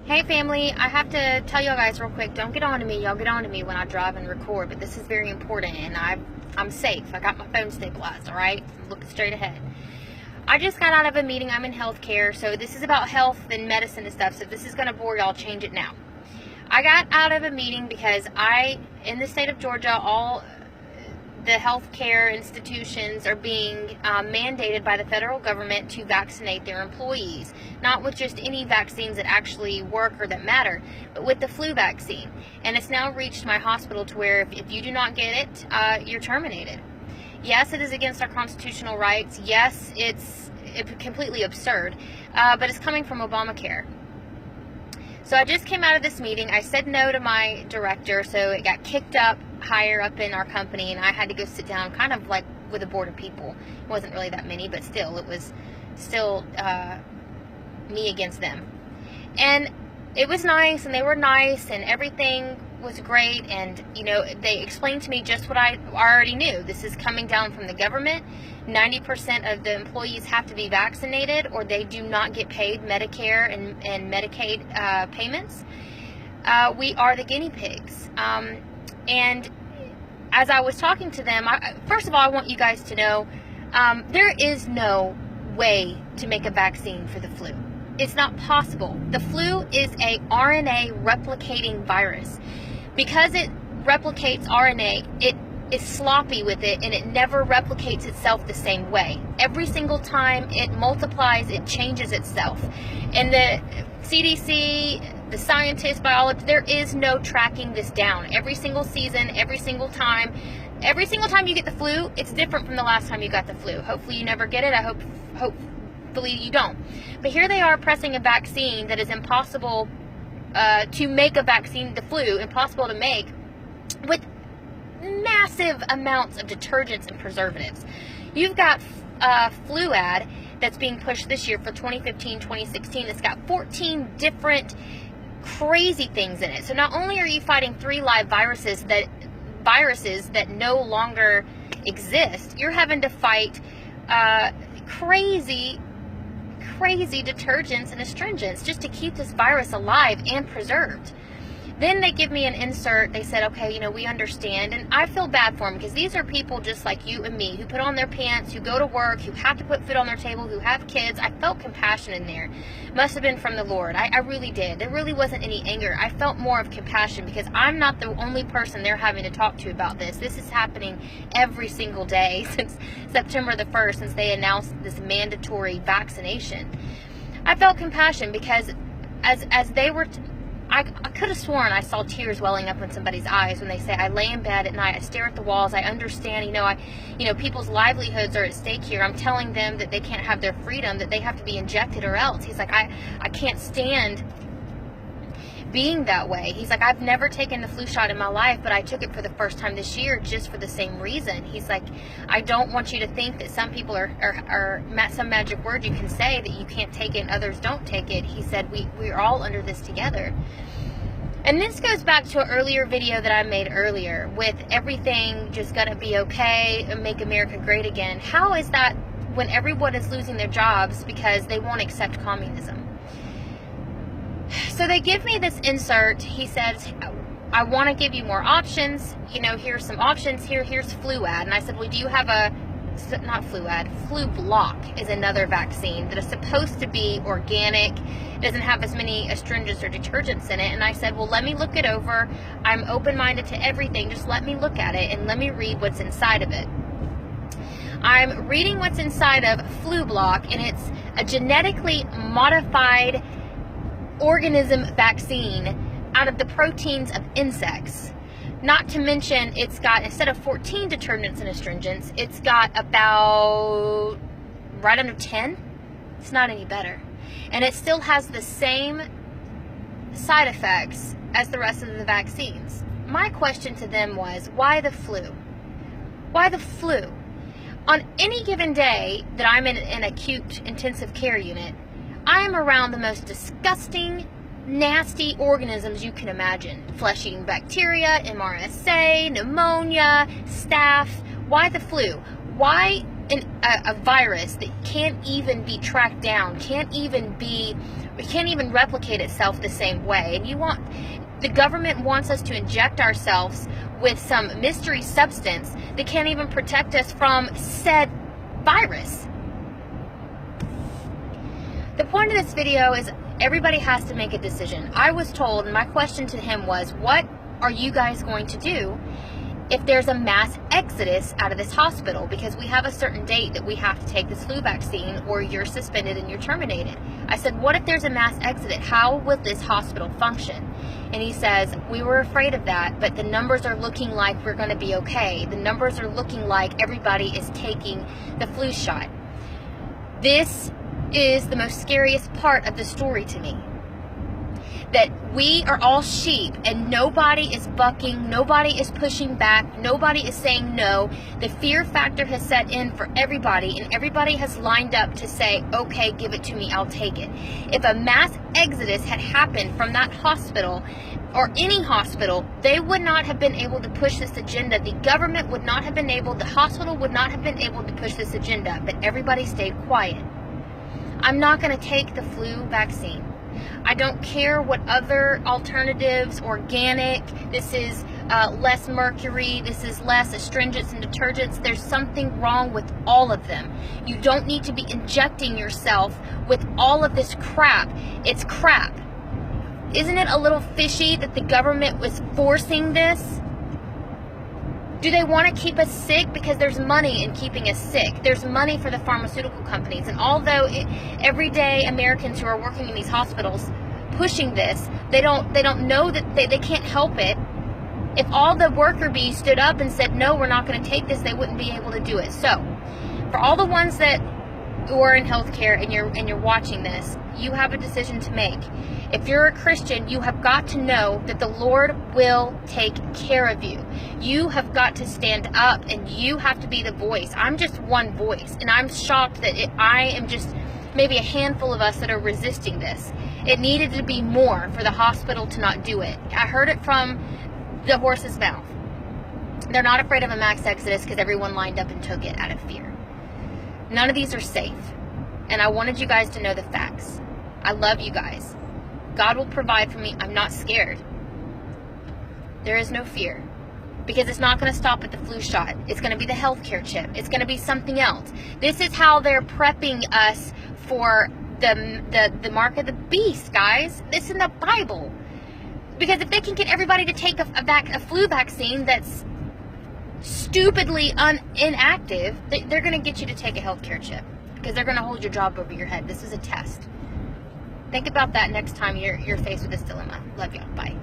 Hey family, I have to tell y'all guys real quick, don't get on to me. Y'all get on to me when I drive and record, but this is very important, and I'm safe. I got my phone stabilized, alright? I'm looking straight ahead. I just got out of a meeting. I'm in healthcare, so this is about health and medicine and stuff, so if this is going to bore y'all, change it now. I got out of a meeting because in the state of Georgia, all the healthcare institutions are being mandated by the federal government to vaccinate their employees. Not with just any vaccines that actually work or that matter, but with the flu vaccine. And it's now reached my hospital to where if you do not get it, you're terminated. Yes, it is against our constitutional rights. Yes, it's completely absurd, but it's coming from Obamacare. So I just came out of this meeting. I said no to my director, so it got kicked up higher up in our company, and I had to go sit down kind of like with a board of people. It wasn't really that many, but still, it was still me against them. And it was nice, and they were nice, and everything was great, and they explained to me just what I already knew. This is coming down from the government. 90% of the employees have to be vaccinated, or they do not get paid Medicare and Medicaid payments. We are the guinea pigs. And as I was talking to them, first of all, I want you guys to know there is no way to make a vaccine for the flu. It's not possible. The flu is a RNA replicating virus. Because it replicates RNA, it is sloppy with it, and it never replicates itself the same way. Every single time it multiplies, it changes itself. And the CDC, the scientists, biologists, there is no tracking this down. Every single season, every single time you get the flu, it's different from the last time you got the flu. Hopefully you never get it. Hopefully you don't. But here they are pressing a vaccine that is impossible to make a vaccine, the flu, impossible to make, with massive amounts of detergents and preservatives. You've got Fluad that's being pushed this year for 2015, 2016. It's got 14 different crazy things in it. So not only are you fighting 3 live viruses that no longer exist, you're having to fight crazy detergents and astringents just to keep this virus alive and preserved. Then they give me an insert. They said, okay, we understand. And I feel bad for them, because these are people just like you and me who put on their pants, who go to work, who have to put food on their table, who have kids. I felt compassion in there. Must have been from the Lord. I really did. There really wasn't any anger. I felt more of compassion, because I'm not the only person they're having to talk to about this. This is happening every single day since September the 1st, since they announced this mandatory vaccination. I felt compassion because as they were... I could have sworn I saw tears welling up in somebody's eyes when they say, I lay in bed at night, I stare at the walls, I understand, people's livelihoods are at stake here. I'm telling them that they can't have their freedom, that they have to be injected or else. He's like, I can't stand being that way. He's like, I've never taken the flu shot in my life, but I took it for the first time this year just for the same reason. He's like, I don't want you to think that some people are some magic word you can say that you can't take it and others don't take it. He said, we're all under this together. And this goes back to an earlier video that I made earlier with everything just gonna be okay and make America great again. How is that when everyone is losing their jobs because they won't accept communism? So they give me this insert. He says, I want to give you more options. Here's some options. Here's Fluad. And I said, well, do you have not Fluad, Flu Block is another vaccine that is supposed to be organic. It doesn't have as many astringents or detergents in it. And I said, well, let me look it over. I'm open-minded to everything. Just let me look at it and let me read what's inside of it. I'm reading what's inside of Flu Block, and it's a genetically modified organism vaccine out of the proteins of insects. Not to mention, it's got, instead of 14 detergents and astringents, it's got about right under 10. It's not any better. And it still has the same side effects as the rest of the vaccines. My question to them was, why the flu? Why the flu? On any given day that I'm in an acute intensive care unit, I am around the most disgusting, nasty organisms you can imagine. Flesh-eating bacteria, MRSA, pneumonia, staph. Why the flu? Why a virus that can't even be tracked down, can't even replicate itself the same way. And the government wants us to inject ourselves with some mystery substance that can't even protect us from said virus. The point of this video is everybody has to make a decision. I was told, and my question to him was, what are you guys going to do if there's a mass exodus out of this hospital? Because we have a certain date that we have to take this flu vaccine or you're suspended and you're terminated. I said, what if there's a mass exodus? How will this hospital function? And he says, we were afraid of that, but the numbers are looking like we're going to be okay. The numbers are looking like everybody is taking the flu shot. This is the most scariest part of the story to me. That we are all sheep and nobody is bucking, nobody is pushing back, nobody is saying no. The fear factor has set in for everybody, and everybody has lined up to say, okay, give it to me, I'll take it. If a mass exodus had happened from that hospital or any hospital, they would not have been able to push this agenda. The government would not have been able, the hospital would not have been able to push this agenda, but everybody stayed quiet. I'm not going to take the flu vaccine. I don't care what other alternatives, organic, this is less mercury, this is less astringents and detergents. There's something wrong with all of them. You don't need to be injecting yourself with all of this crap. It's crap. Isn't it a little fishy that the government was forcing this? Do they want to keep us sick? Because there's money in keeping us sick. There's money for the pharmaceutical companies. And although everyday Americans who are working in these hospitals pushing this, they don't know that they can't help it. If all the worker bees stood up and said, no, we're not going to take this, they wouldn't be able to do it. So for all the ones that who are in healthcare and you're watching this, you have a decision to make. If you're a Christian, you have got to know that the Lord will take care of you. You have got to stand up and you have to be the voice. I'm just one voice, and I'm shocked that I am just maybe a handful of us that are resisting this. It needed to be more for the hospital to not do it. I heard it from the horse's mouth. They're not afraid of a mass exodus because everyone lined up and took it out of fear. None of these are safe. And I wanted you guys to know the facts. I love you guys. God will provide for me. I'm not scared. There is no fear. Because it's not going to stop at the flu shot. It's going to be the healthcare chip. It's going to be something else. This is how they're prepping us for the mark of the beast, guys. This in the Bible. Because if they can get everybody to take a flu vaccine that's stupidly inactive, they're going to get you to take a healthcare chip. Because they're going to hold your job over your head. This is a test. Think about that next time you're faced with this dilemma. Love y'all. Bye.